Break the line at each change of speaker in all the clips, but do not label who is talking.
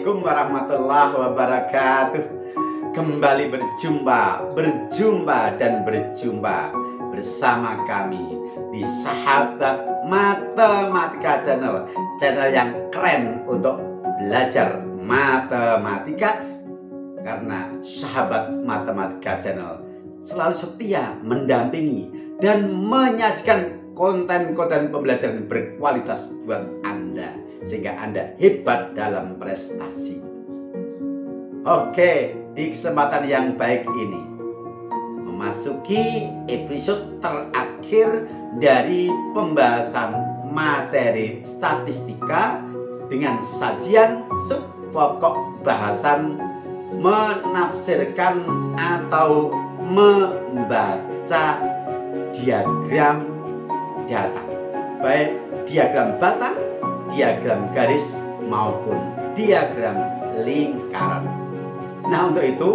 Assalamualaikum warahmatullahi wabarakatuh. Kembali berjumpa bersama kami di Sahabat Matematika Channel yang keren untuk belajar matematika. Karena Sahabat Matematika Channel selalu setia mendampingi dan menyajikan konten-konten pembelajaran berkualitas buat Anda, sehingga Anda hebat dalam prestasi. Oke, di kesempatan yang baik ini memasuki episode terakhir dari pembahasan materi statistika dengan sajian subpokok bahasan menafsirkan atau membaca diagram data, baik diagram batang, diagram garis maupun diagram lingkaran. Nah, untuk itu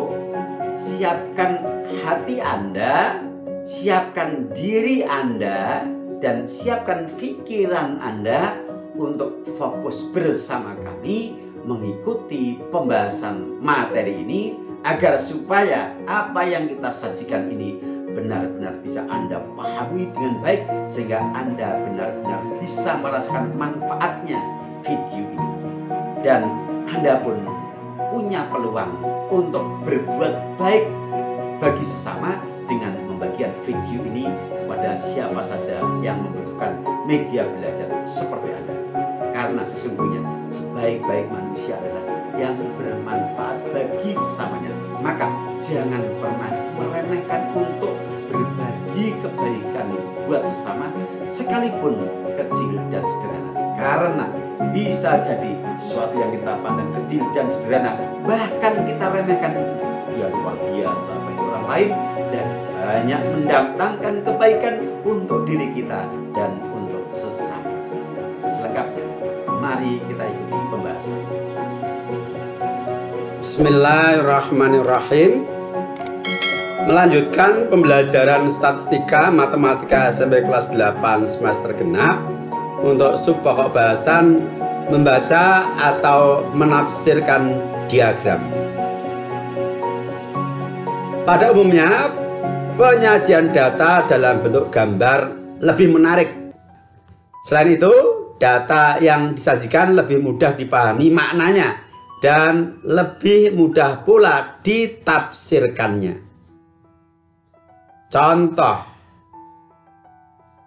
siapkan hati Anda, siapkan diri Anda, dan siapkan pikiran Anda untuk fokus bersama kami mengikuti pembahasan materi ini, agar supaya apa yang kita sajikan ini benar-benar bisa Anda pahami dengan baik, sehingga Anda benar-benar bisa merasakan manfaatnya video ini, dan Anda pun punya peluang untuk berbuat baik bagi sesama dengan membagikan video ini kepada siapa saja yang membutuhkan media belajar seperti Anda. Karena sesungguhnya sebaik-baik manusia adalah yang bermanfaat bagi sesamanya. Maka jangan pernah meremehkan untuk berbagi kebaikan buat sesama, sekalipun kecil dan sederhana. Karena bisa jadi sesuatu yang kita pandang kecil dan sederhana, bahkan kita remehkan itu, dia luar biasa bagi orang lain dan banyak mendatangkan kebaikan untuk diri kita dan untuk sesama. Selengkapnya, mari kita ikuti pembahasan.
Bismillahirrahmanirrahim. Melanjutkan pembelajaran statistika matematika SMP kelas 8 semester genap untuk subpokok bahasan membaca atau menafsirkan diagram. Pada umumnya, penyajian data dalam bentuk gambar lebih menarik. Selain itu, data yang disajikan lebih mudah dipahami maknanya dan lebih mudah pula ditafsirkannya. Contoh,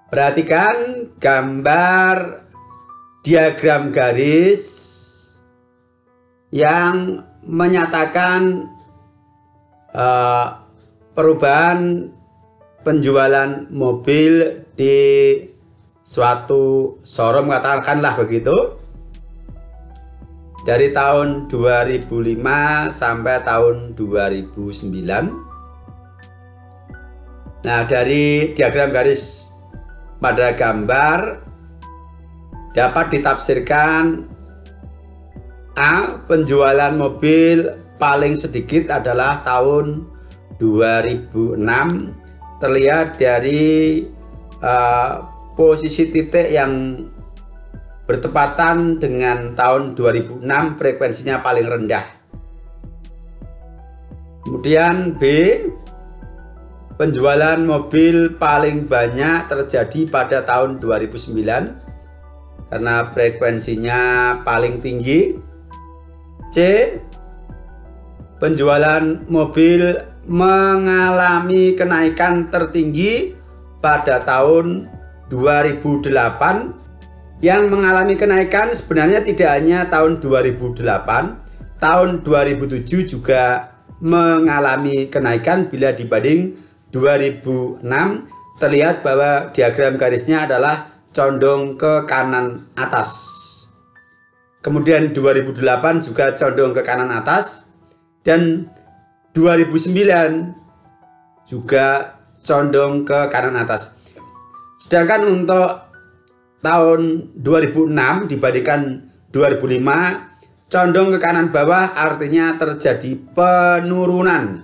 perhatikan gambar diagram garis yang menyatakan perubahan penjualan mobil di suatu showroom, katakanlah begitu, dari tahun 2005 sampai tahun 2009. Nah, dari diagram garis pada gambar dapat ditafsirkan: A. Penjualan mobil paling sedikit adalah tahun 2006, terlihat dari posisi titik yang bertepatan dengan tahun 2006, frekuensinya paling rendah. Kemudian B. Penjualan mobil paling banyak terjadi pada tahun 2009 karena frekuensinya paling tinggi. C. Penjualan mobil mengalami kenaikan tertinggi pada tahun 2008. Yang mengalami kenaikan sebenarnya tidak hanya tahun 2008, tahun 2007 juga mengalami kenaikan bila dibanding 2006. Terlihat bahwa diagram garisnya adalah condong ke kanan atas. Kemudian 2008 juga condong ke kanan atas, dan 2009 juga condong ke kanan atas. Sedangkan untuk tahun 2006 dibandingkan 2005 condong ke kanan bawah, artinya terjadi penurunan.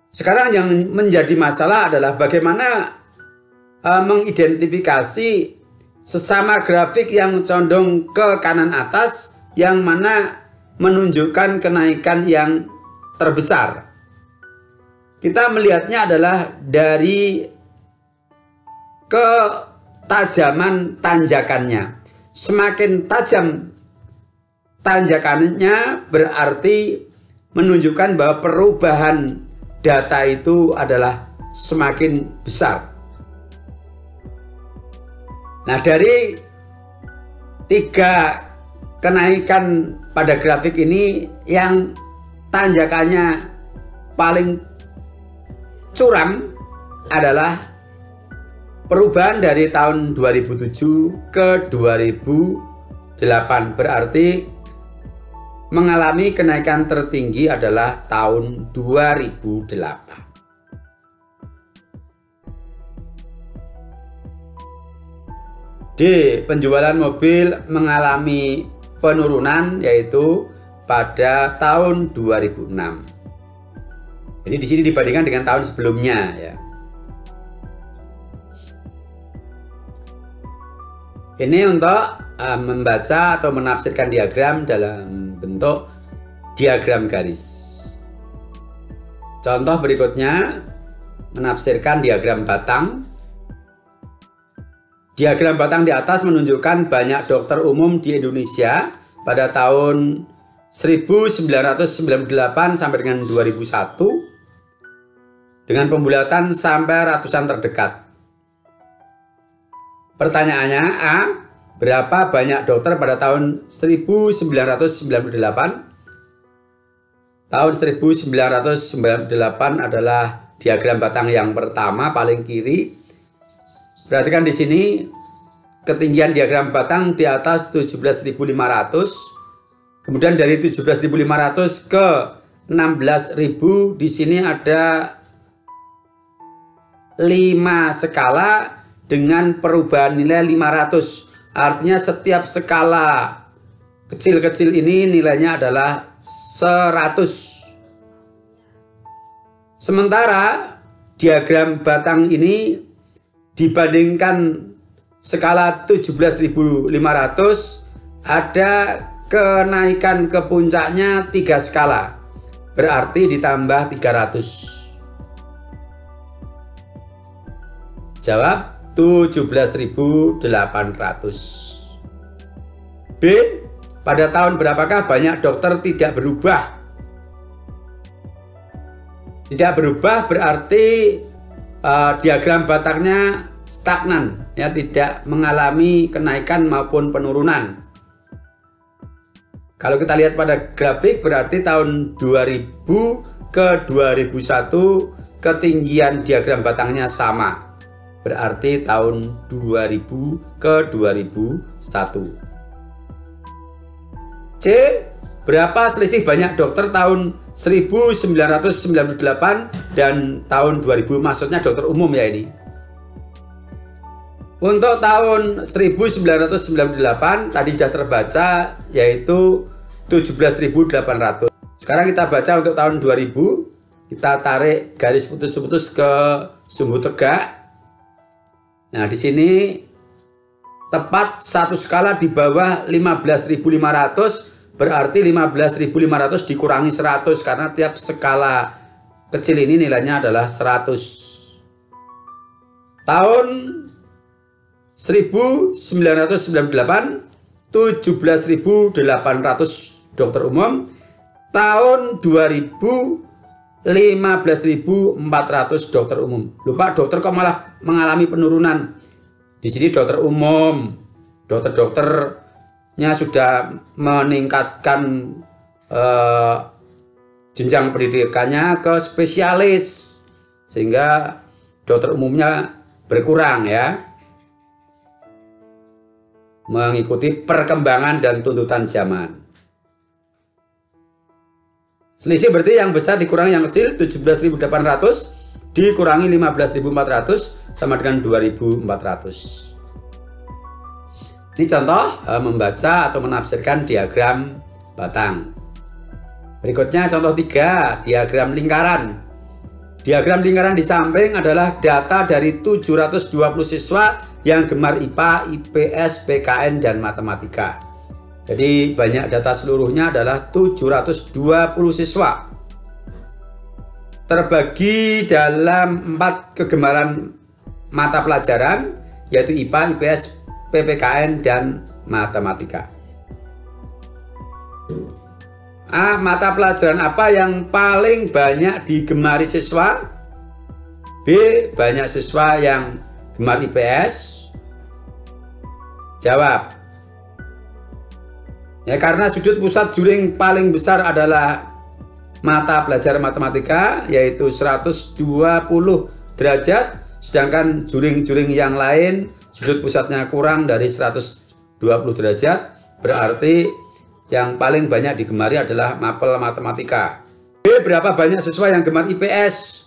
Sekarang yang menjadi masalah adalah bagaimana mengidentifikasi sesama grafik yang condong ke kanan atas, yang mana menunjukkan kenaikan yang terbesar. Kita melihatnya adalah dari ketajaman tanjakannya. Semakin tajam tanjakannya berarti menunjukkan bahwa perubahan data itu adalah semakin besar. Nah, dari 3 kenaikan pada grafik ini, yang tanjakannya paling curam adalah perubahan dari tahun 2007 ke 2008, berarti mengalami kenaikan tertinggi adalah tahun 2008. D. Penjualan mobil mengalami penurunan, yaitu pada tahun 2006. Jadi di sini dibandingkan dengan tahun sebelumnya ya. Ini untuk membaca atau menafsirkan diagram dalam bentuk diagram garis. Contoh berikutnya menafsirkan diagram batang. Diagram batang di atas menunjukkan banyak dokter umum di Indonesia pada tahun 1998 sampai dengan 2001 dengan pembulatan sampai ratusan terdekat. Pertanyaannya, A. Berapa banyak dokter pada tahun 1998? Tahun 1998 adalah diagram batang yang pertama paling kiri. Perhatikan di sini ketinggian diagram batang di atas 17.500. Kemudian dari 17.500 ke 16.000 di sini ada 5 skala dengan perubahan nilai 500. Artinya setiap skala kecil-kecil ini nilainya adalah 100. Sementara diagram batang ini dibandingkan skala 17.500 ada kenaikan ke puncaknya 3 skala. Berarti ditambah 300. Jawab 17.800. B. Pada tahun berapakah banyak dokter tidak berubah? Tidak berubah berarti diagram batangnya stagnan, ya, tidak mengalami kenaikan maupun penurunan. Kalau kita lihat pada grafik berarti tahun 2000 ke 2001 ketinggian diagram batangnya sama. Berarti tahun 2000 ke 2001. C. Berapa selisih banyak dokter tahun 1998 dan tahun 2000? Maksudnya dokter umum ya ini. Untuk tahun 1998 tadi sudah terbaca, yaitu 17.800. Sekarang kita baca untuk tahun 2000. Kita tarik garis putus-putus ke sumbu tegak. Nah, di sini tepat satu skala di bawah 15.500, berarti 15.500 dikurangi 100 karena tiap skala kecil ini nilainya adalah 100. Tahun 1998 17.800 dokter umum. Tahun 2000 15.400 dokter umum. Lupa dokter kok malah mengalami penurunan. Di sini dokter umum, dokter-dokternya sudah meningkatkan jenjang pendidikannya ke spesialis, sehingga dokter umumnya berkurang ya, mengikuti perkembangan dan tuntutan zaman. Selisih berarti yang besar dikurangi yang kecil. 17.800 dikurangi 15.400 sama dengan 2.400. Ini contoh membaca atau menafsirkan diagram batang. Berikutnya contoh 3, diagram lingkaran. Diagram lingkaran di samping adalah data dari 720 siswa yang gemar IPA, IPS, PKN, dan matematika. Jadi banyak data seluruhnya adalah 720 siswa. Terbagi dalam 4 kegemaran mata pelajaran, yaitu IPA, IPS, PPKN, dan matematika. A. Mata pelajaran apa yang paling banyak digemari siswa? B. Banyak siswa yang gemar IPS. Jawab. Ya, karena sudut pusat juring paling besar adalah mata pelajaran matematika, yaitu 120 derajat, sedangkan juring-juring yang lain sudut pusatnya kurang dari 120 derajat, berarti yang paling banyak digemari adalah mapel matematika. B. Berapa banyak siswa yang gemar IPS?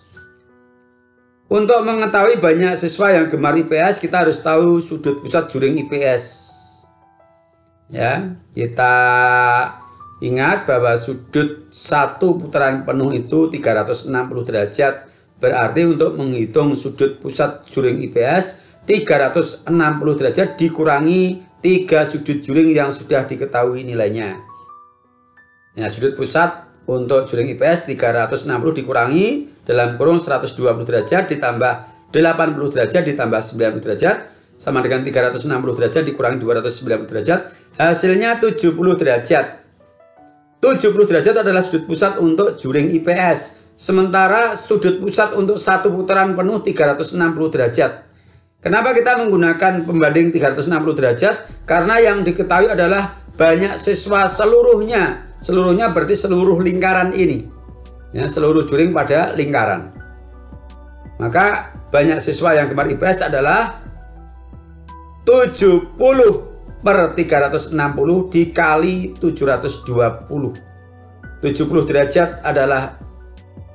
Untuk mengetahui banyak siswa yang gemar IPS, kita harus tahu sudut pusat juring IPS. Ya, kita ingat bahwa sudut satu putaran penuh itu 360 derajat. Berarti untuk menghitung sudut pusat juring IPS, 360 derajat dikurangi 3 sudut juring yang sudah diketahui nilainya. Ya, sudut pusat untuk juring IPS 360 dikurangi dalam kurung 120 derajat ditambah 80 derajat ditambah 90 derajat sama dengan 360 derajat dikurangi 290 derajat, hasilnya 70 derajat. 70 derajat adalah sudut pusat untuk juring IPS, sementara sudut pusat untuk satu putaran penuh 360 derajat. Kenapa kita menggunakan pembanding 360 derajat? Karena yang diketahui adalah banyak siswa seluruhnya. Seluruhnya berarti seluruh lingkaran ini. Ya, seluruh juring pada lingkaran. Maka banyak siswa yang gemar IPS adalah 70 per 360 dikali 720. 70 derajat adalah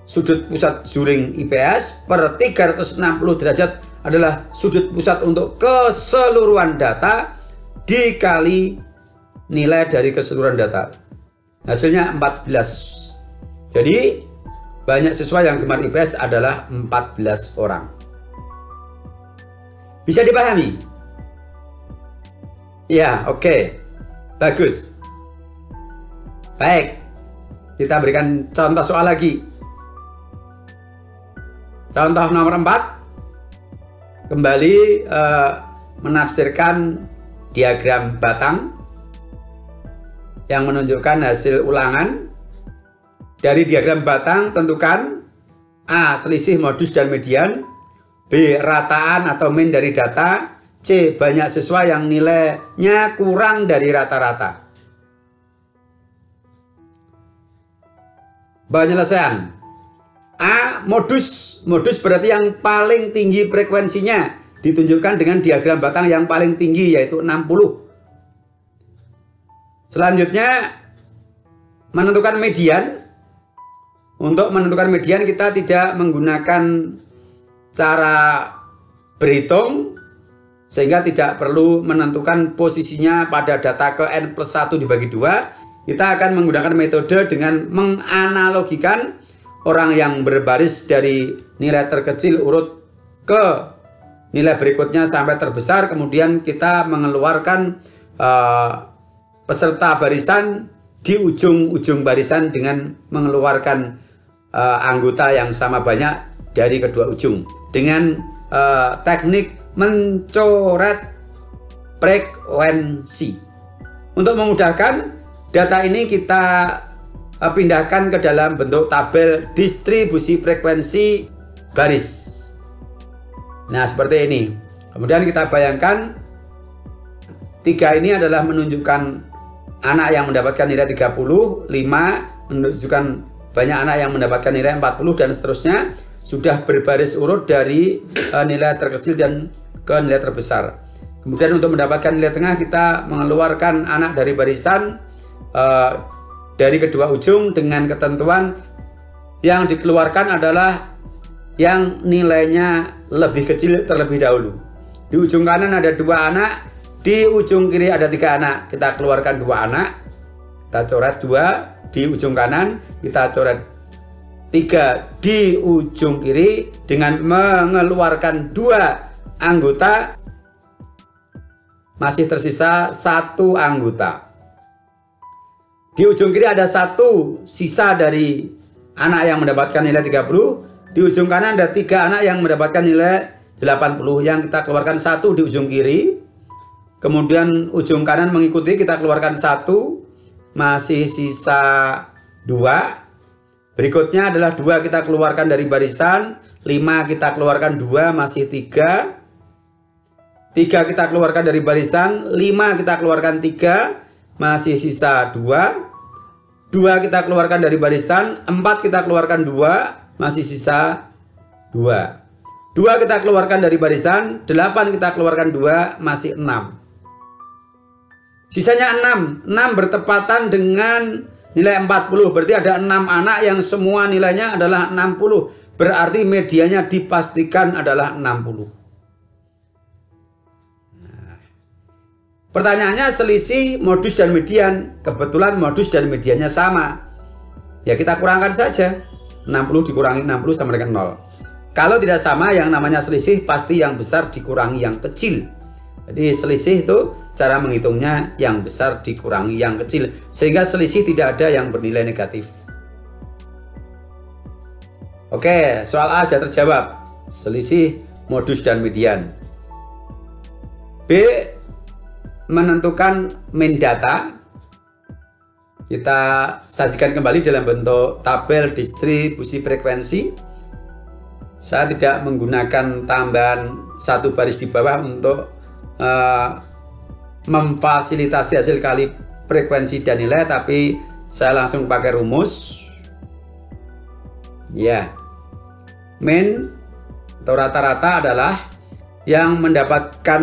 sudut pusat juring IPS, per 360 derajat adalah sudut pusat untuk keseluruhan data dikali nilai dari keseluruhan data. Hasilnya 14. Jadi banyak siswa yang gemar IPS adalah 14 orang. Bisa dipahami? Ya, oke. Bagus. Baik. Kita berikan contoh soal lagi. Contoh nomor 4. Kembali menafsirkan diagram batang yang menunjukkan hasil ulangan. Dari diagram batang tentukan A. Selisih modus dan median, B. Rataan atau min dari data, C. Banyak siswa yang nilainya kurang dari rata-rata. Penyelesaian. A. Modus. Modus berarti yang paling tinggi frekuensinya, ditunjukkan dengan diagram batang yang paling tinggi, yaitu 60. Selanjutnya menentukan median. Untuk menentukan median kita tidak menggunakan cara berhitung, sehingga tidak perlu menentukan posisinya pada data ke n+1 dibagi 2. Kita akan menggunakan metode dengan menganalogikan orang yang berbaris dari nilai terkecil urut ke nilai berikutnya sampai terbesar. Kemudian kita mengeluarkan peserta barisan di ujung-ujung barisan dengan mengeluarkan anggota yang sama banyak dari kedua ujung dengan teknik mencoret frekuensi. Untuk memudahkan, data ini kita pindahkan ke dalam bentuk tabel distribusi frekuensi baris. Nah, seperti ini. Kemudian kita bayangkan 3 ini adalah menunjukkan anak yang mendapatkan nilai 30, 5 menunjukkan banyak anak yang mendapatkan nilai 40, dan seterusnya, sudah berbaris urut dari nilai terkecil dan ke nilai terbesar. Kemudian untuk mendapatkan nilai tengah, kita mengeluarkan anak dari barisan dari kedua ujung dengan ketentuan yang dikeluarkan adalah yang nilainya lebih kecil terlebih dahulu. Di ujung kanan ada 2 anak, di ujung kiri ada 3 anak. Kita keluarkan 2 anak, kita coret 2 di ujung kanan, kita coret 3 di ujung kiri dengan mengeluarkan 2 anggota masih tersisa 1 anggota. Di ujung kiri ada 1 sisa dari anak yang mendapatkan nilai 30. Di ujung kanan ada 3 anak yang mendapatkan nilai 80. Yang kita keluarkan 1 di ujung kiri. Kemudian ujung kanan mengikuti, kita keluarkan 1. Masih sisa 2. Berikutnya adalah 2 kita keluarkan dari barisan. 5 kita keluarkan 2, masih 3. 3 kita keluarkan dari barisan. 5 kita keluarkan 3, masih sisa 2. 2 kita keluarkan dari barisan, 4 kita keluarkan 2, masih sisa 2. 2 kita keluarkan dari barisan, 8 kita keluarkan 2, masih 6. Sisanya 6. 6 bertepatan dengan nilai 40. Berarti ada 6 anak yang semua nilainya adalah 60. Berarti medianya dipastikan adalah 60. Pertanyaannya selisih modus dan median. Kebetulan modus dan mediannya sama. Ya kita kurangkan saja. 60 dikurangi 60 sama dengan 0. Kalau tidak sama, yang namanya selisih pasti yang besar dikurangi yang kecil. Jadi selisih itu cara menghitungnya yang besar dikurangi yang kecil. Sehingga selisih tidak ada yang bernilai negatif. Oke, soal A sudah terjawab. Selisih modus dan median. B, menentukan mean data. Kita sajikan kembali dalam bentuk tabel distribusi frekuensi. Saya tidak menggunakan tambahan 1 baris di bawah untuk memfasilitasi hasil kali frekuensi dan nilai, tapi saya langsung pakai rumus. Ya, mean atau rata-rata adalah yang mendapatkan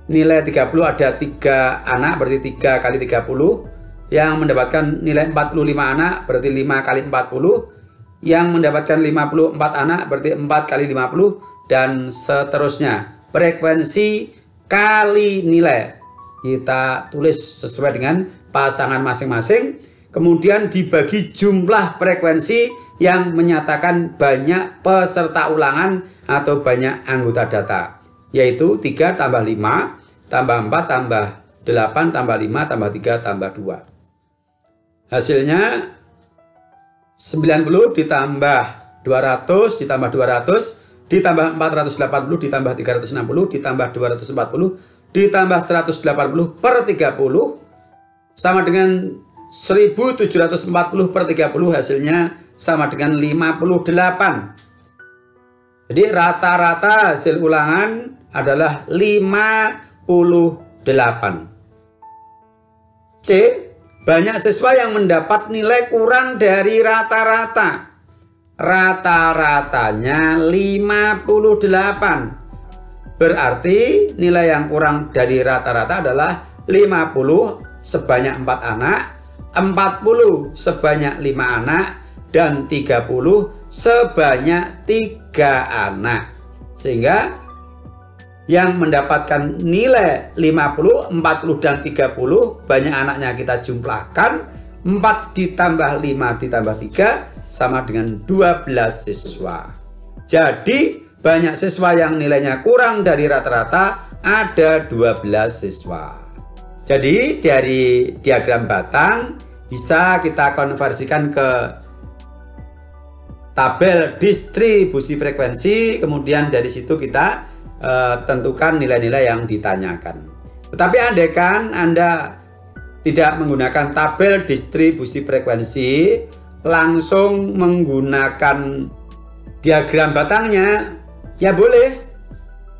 nilai 30 ada 3 anak, berarti 3 kali 30. Yang mendapatkan nilai 45 anak, berarti 5 kali 40. Yang mendapatkan 54 anak, berarti 4 kali 50. Dan seterusnya. Frekuensi kali nilai. Kita tulis sesuai dengan pasangan masing-masing. Kemudian dibagi jumlah frekuensi yang menyatakan banyak peserta ulangan atau banyak anggota data. Yaitu 3 tambah 5 tambah 4 tambah 8 tambah 5 tambah 3 tambah 2. Hasilnya 90 ditambah 200 ditambah 200 ditambah 480 ditambah 360 ditambah 240 ditambah 180 per 30 sama dengan 1740 per 30. Hasilnya sama dengan 58. Jadi rata-rata hasil ulangan adalah 58. C, banyak siswa yang mendapat nilai kurang dari rata-rata. Rata-ratanya 58. Berarti nilai yang kurang dari rata-rata adalah 50 sebanyak 4 anak, 40 sebanyak 5 anak, dan 30 sebanyak 3 anak. Sehingga yang mendapatkan nilai 50, 40, dan 30 banyak anaknya kita jumlahkan. 4 ditambah 5 ditambah 3 sama dengan 12 siswa. Jadi banyak siswa yang nilainya kurang dari rata-rata ada 12 siswa. Jadi dari diagram batang bisa kita konversikan ke tabel distribusi frekuensi. Kemudian dari situ kita tentukan nilai-nilai yang ditanyakan. Tetapi andaikan Anda tidak menggunakan tabel distribusi frekuensi, langsung menggunakan diagram batangnya, ya boleh.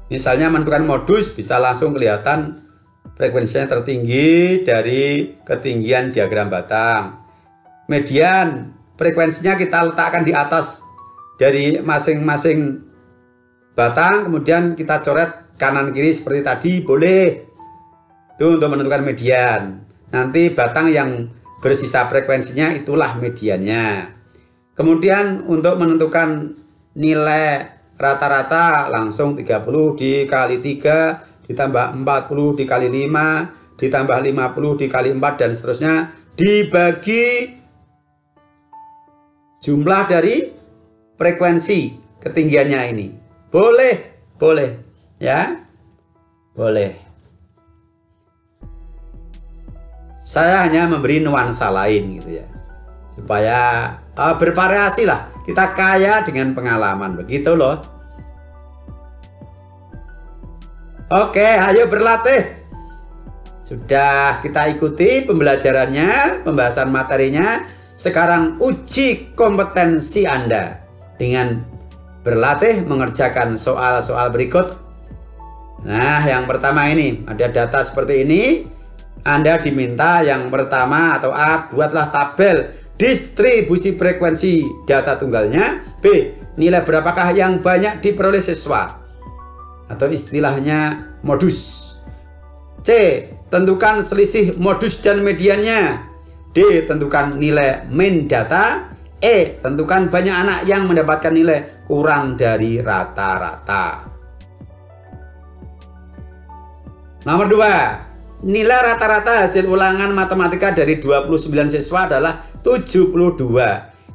Misalnya menentukan modus, bisa langsung kelihatan frekuensinya tertinggi dari ketinggian diagram batang. Median, frekuensinya kita letakkan di atas dari masing-masing batang, kemudian kita coret kanan kiri seperti tadi, boleh. Itu untuk menentukan median. Nanti batang yang bersisa frekuensinya itulah mediannya. Kemudian untuk menentukan nilai rata-rata langsung 30 dikali 3 ditambah 40 dikali 5 ditambah 50 dikali 4 dan seterusnya, dibagi jumlah dari frekuensi ketinggiannya ini. Boleh ya, boleh. Saya hanya memberi nuansa lain gitu ya. Supaya bervariasi lah. Kita kaya dengan pengalaman, begitu loh. Oke, ayo berlatih. Sudah kita ikuti pembelajarannya, pembahasan materinya. Sekarang uji kompetensi Anda dengan berlatih mengerjakan soal-soal berikut. Nah, yang pertama ini ada data seperti ini. Anda diminta yang pertama atau A, buatlah tabel distribusi frekuensi data tunggalnya. B, nilai berapakah yang banyak diperoleh siswa atau istilahnya modus. C, tentukan selisih modus dan mediannya. D, tentukan nilai mean data. E, tentukan banyak anak yang mendapatkan nilai kurang dari rata-rata. Nomor 2, nilai rata-rata hasil ulangan matematika dari 29 siswa adalah 72.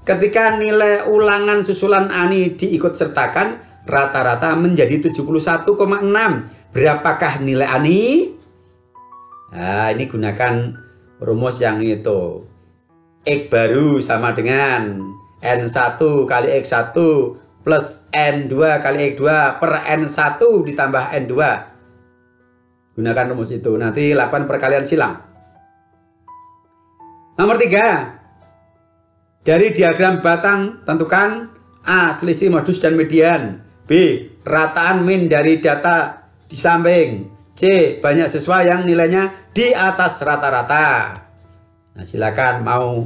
Ketika nilai ulangan susulan Ani diikut sertakan, rata-rata menjadi 71,6. Berapakah nilai Ani? Nah, ini gunakan rumus yang itu. X baru sama dengan N1 kali X1 plus N2 kali X2 per N1 ditambah N2. Gunakan rumus itu. Nanti lakukan perkalian silang. Nomor 3. Dari diagram batang tentukan A, selisih modus dan median. B, rataan min dari data di samping. C, banyak siswa yang nilainya di atas rata-rata. Nah, silakan mau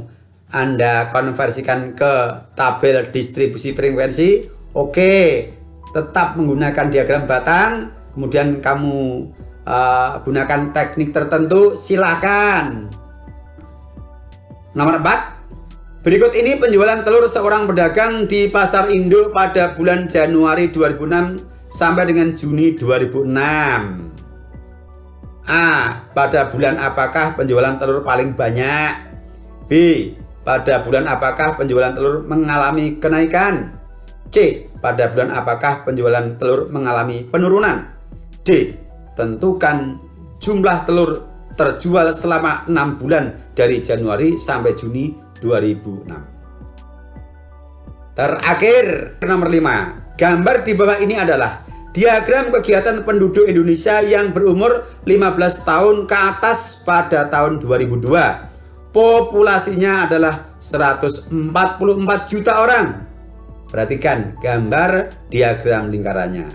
Anda konversikan ke tabel distribusi frekuensi. Oke, tetap menggunakan diagram batang. Kemudian kamu gunakan teknik tertentu, silakan. Nomor 4. Berikut ini penjualan telur seorang pedagang di pasar induk pada bulan Januari 2006 sampai dengan Juni 2006. A, pada bulan apakah penjualan telur paling banyak? B, pada bulan apakah penjualan telur mengalami kenaikan? C, pada bulan apakah penjualan telur mengalami penurunan? D, tentukan jumlah telur terjual selama 6 bulan dari Januari sampai Juni 2006. Terakhir, nomor 5. Gambar di bawah ini adalah diagram kegiatan penduduk Indonesia yang berumur 15 tahun ke atas pada tahun 2002. Populasinya adalah 144 juta orang. Perhatikan gambar diagram lingkarannya.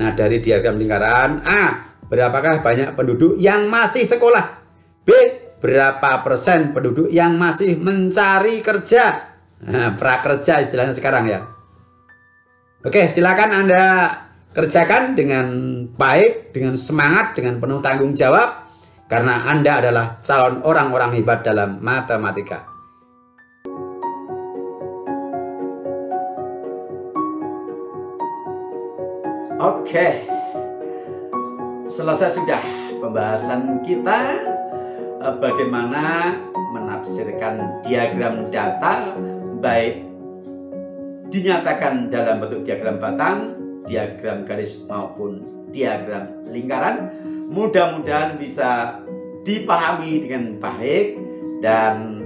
Nah, dari diagram lingkaran, A, berapakah banyak penduduk yang masih sekolah? B, berapa persen penduduk yang masih mencari kerja? Nah, prakerja istilahnya sekarang ya. Oke, silakan Anda kerjakan dengan baik, dengan semangat, dengan penuh tanggung jawab, karena Anda adalah calon orang-orang hebat dalam matematika.
Oke, selesai sudah pembahasan kita bagaimana menafsirkan diagram data, baik dinyatakan dalam bentuk diagram batang, diagram garis maupun diagram lingkaran. Mudah-mudahan bisa dipahami dengan baik, dan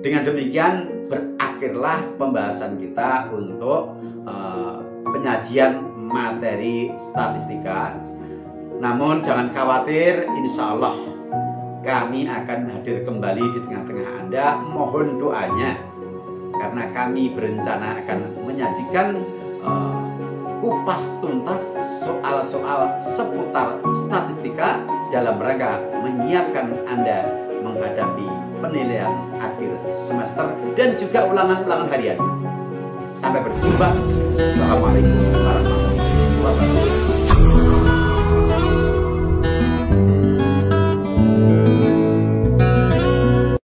dengan demikian berakhirlah pembahasan kita untuk penyajian materi statistika. Namun jangan khawatir, insya Allah kami akan hadir kembali di tengah-tengah Anda. Mohon doanya, karena kami berencana akan menyajikan kupas tuntas soal-soal seputar statistika dalam rangka menyiapkan Anda menghadapi penilaian akhir semester dan juga ulangan-ulangan harian. Sampai berjumpa. Assalamualaikum warahmatullahi wabarakatuh.